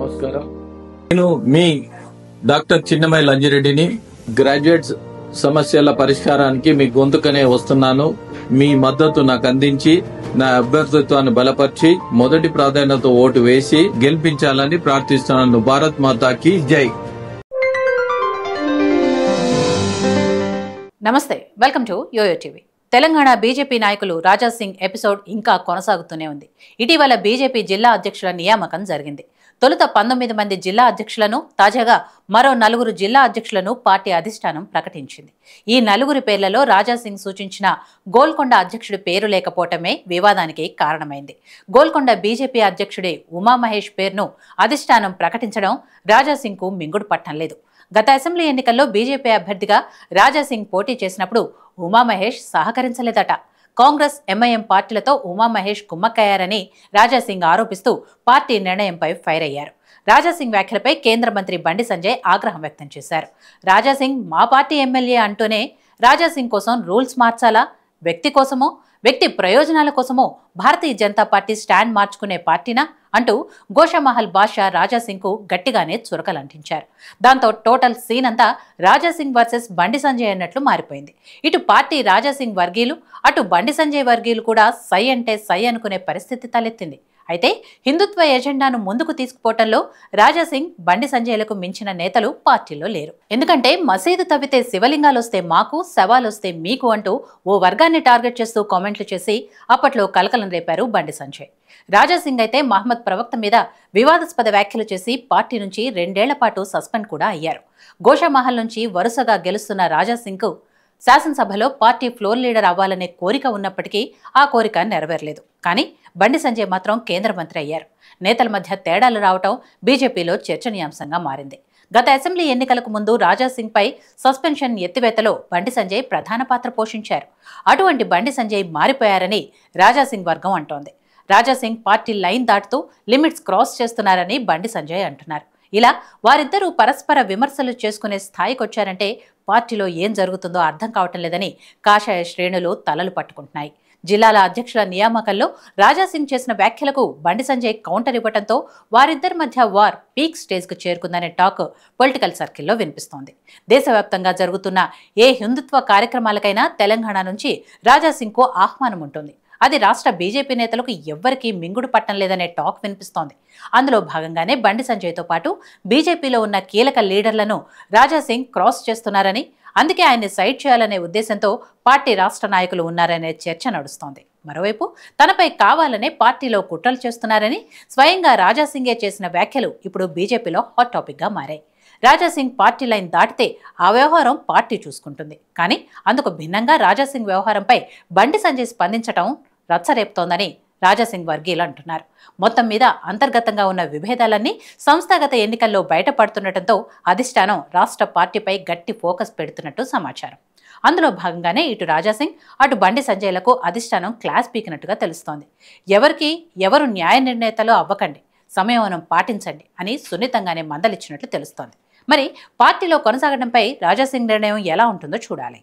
నమస్కారం. నేను మీ doctor చిన్నమై లంజిరెడ్డిని. Graduates సమస్యల పరిష్కారానికి మీ గొంతుకనే వస్తున్నాను. మీ మద్దతు నాకు అందించి నా అభ్యర్థిత్వాన్ని బలపరిచి మొదటి ప్రాధాన్యత ఓటు వేసి గెలిపించాలని ప్రార్థిస్తున్నాను. భారత్ మాతాకి జై. నమస్తే, welcome to YoYo TV. Telangana BJP నాయకులు రాజా సింగ్ ఎపిసోడ్ ఇంకా కొనసాగుతూనే ఉంది. ఇటీవల బీజేపీ జిల్లా అధ్యక్షుల నియామకం జరిగింది. తొలుత 19 మంది జిల్లా అధ్యక్షులను, తాజాగా మరో 4 జిల్లా అధ్యక్షులను పార్టీ అధిష్టానం ప్రకటించింది. ఈ 4 పేర్లలో రాజా సింగ్ సూచించిన గోల్కొండ అధ్యక్షుడి పేరు లేకపోవటమే వివాదానికి కారణమైంది. గోల్కొండ బీజేపీ అధ్యక్షుడి ఉమామహేష్ పేరును అధిష్టానం ప్రకటించడం రాజా సింగ్ కు మింగుడు పట్టం లేదు. గత అసెంబ్లీ ఎన్నికల్లో బీజేపీ అభ్యర్థిగా రాజా సింగ్ పోటీ చేసినప్పుడు ఉమామహేష్ సహకరించలేదట. కాంగ్రెస్, ఎంఐఎం పార్టీలతో ఉమామహేష్ కుమ్మక్కయ్యారని రాజా సింగ్ ఆరోపిస్తూ పార్టీ నిర్ణయంపై ఫైర్ అయ్యారు. రాజా సింగ్ వ్యాఖ్యలపై కేంద్ర మంత్రి బండి సంజయ్ ఆగ్రహం వ్యక్తం చేశారు. రాజా సింగ్ మా పార్టీ ఎమ్మెల్యే అంటూనే రాజా సింగ్ కోసం రూల్స్ మార్చాలా? వ్యక్తి కోసమో, వ్యక్తి ప్రయోజనాల కోసమో భారతీయ జనతా పార్టీ స్టాండ్ మార్చుకునే పార్టీనా అంటూ గోషామహల్ బాషా రాజా సింగ్ కు గట్టిగానే చురకలంటించారు. దాంతో టోటల్ సీన్ అంతా రాజా సింగ్ వర్సెస్ బండి సంజయ్ అన్నట్లు మారిపోయింది. ఇటు పార్టీ రాజా సింగ్ వర్గీయులు, అటు బండి సంజయ్ వర్గీయులు కూడా సై అంటే సై అనుకునే పరిస్థితి తలెత్తింది. అయితే హిందుత్వ ఎజెండాను ముందుకు తీసుకుపోవటంలో రాజా సింగ్, బండి సంజయ్లకు మించిన నేతలు పార్టీలో లేరు. ఎందుకంటే మసీదు తవ్వితే శివలింగాలొస్తే మాకు, శవాలొస్తే మీకు అంటూ ఓ వర్గాన్ని టార్గెట్ చేస్తూ కామెంట్లు చేసి అప్పట్లో కలకలం రేపారు బండి సంజయ్. రాజా సింగ్ అయితే మహమ్మద్ ప్రవక్త మీద వివాదాస్పద వ్యాఖ్యలు చేసి పార్టీ నుంచి 2 ఏళ్ల పాటు సస్పెండ్ కూడా అయ్యారు. గోషామహల్ నుంచి వరుసగా గెలుస్తున్న రాజా సింగ్ కు శాసనసభలో పార్టీ ఫ్లోర్ లీడర్ అవ్వాలనే కోరిక ఉన్నప్పటికీ ఆ కోరిక నెరవేరలేదు. కానీ బండి సంజయ్ మాత్రం కేంద్ర మంత్రి అయ్యారు. నేతల మధ్య తేడాలు రావటం బీజేపీలో చర్చనీయాంశంగా మారింది. గత అసెంబ్లీ ఎన్నికలకు ముందు రాజా సింగ్ పై సస్పెన్షన్ ఎత్తివేతలో బండి సంజయ్ ప్రధాన పాత్ర పోషించారు. అటువంటి బండి సంజయ్ మారిపోయారని రాజా సింగ్ వర్గం అంటోంది. రాజా సింగ్ పార్టీ లైన్ దాటుతూ లిమిట్స్ క్రాస్ చేస్తున్నారని బండి సంజయ్ అంటున్నారు. ఇలా వారిద్దరూ పరస్పర విమర్శలు చేసుకునే స్థాయికి వచ్చారంటే పార్టీలో ఏం జరుగుతుందో అర్థం కావటం లేదని కాషాయ శ్రేణులు తలలు పట్టుకుంటున్నాయి. జిల్లాల అధ్యక్షుల నియామకంలో రాజా సింగ్ చేసిన వ్యాఖ్యలకు బండి సంజయ్ కౌంటర్ ఇవ్వడంతో వారిద్దరి మధ్య వార్ పీక్ స్టేజ్కు చేరుకుందనే టాక్ పొలిటికల్ సర్కిల్లో వినిపిస్తోంది. దేశవ్యాప్తంగా జరుగుతున్న ఏ హిందుత్వ కార్యక్రమాలకైనా తెలంగాణ నుంచి రాజా సింగ్కు ఆహ్వానం ఉంటుంది. అది రాష్ట్ర బీజేపీ నేతలకు ఎవ్వరికీ మింగుడు పట్టం లేదనే టాక్ వినిపిస్తోంది. అందులో భాగంగానే బండి సంజయ్తో పాటు బీజేపీలో ఉన్న కీలక లీడర్లను రాజా సింగ్ క్రాస్ చేస్తున్నారని, అందుకే ఆయన్ని సైడ్ చేయాలనే ఉద్దేశంతో పార్టీ రాష్ట్ర నాయకులు ఉన్నారనే చర్చ నడుస్తోంది. మరోవైపు తనపై కావాలనే పార్టీలో కుట్రలు చేస్తున్నారని స్వయంగా రాజా సింగే చేసిన వ్యాఖ్యలు ఇప్పుడు బీజేపీలో హాట్ టాపిక్గా మారాయి. రాజా సింగ్ పార్టీ లైన్ దాటితే ఆ వ్యవహారం పార్టీ చూసుకుంటుంది. కానీ అందుకు భిన్నంగా రాజా సింగ్ వ్యవహారంపై బండి సంజయ్ స్పందించడం రచ్చరేపుతోందని రాజా సింగ్ వర్గీయులు అంటున్నారు. మొత్తం మీద అంతర్గతంగా ఉన్న విభేదాలన్నీ సంస్థాగత ఎన్నికల్లో బయటపడుతుండటంతో అధిష్టానం రాష్ట్ర పార్టీపై గట్టి ఫోకస్ పెడుతున్నట్టు సమాచారం. అందులో భాగంగానే ఇటు రాజా సింగ్, అటు బండి సంజయ్లకు అధిష్టానం క్లాస్ పీకినట్టుగా తెలుస్తోంది. ఎవరు న్యాయ నిర్ణేతలో అవ్వకండి, సంయమనం పాటించండి అని సున్నితంగానే మందలిచ్చినట్లు తెలుస్తోంది. మరి పార్టీలో కొనసాగడంపై రాజా సింగ్ నిర్ణయం ఎలా ఉంటుందో చూడాలి.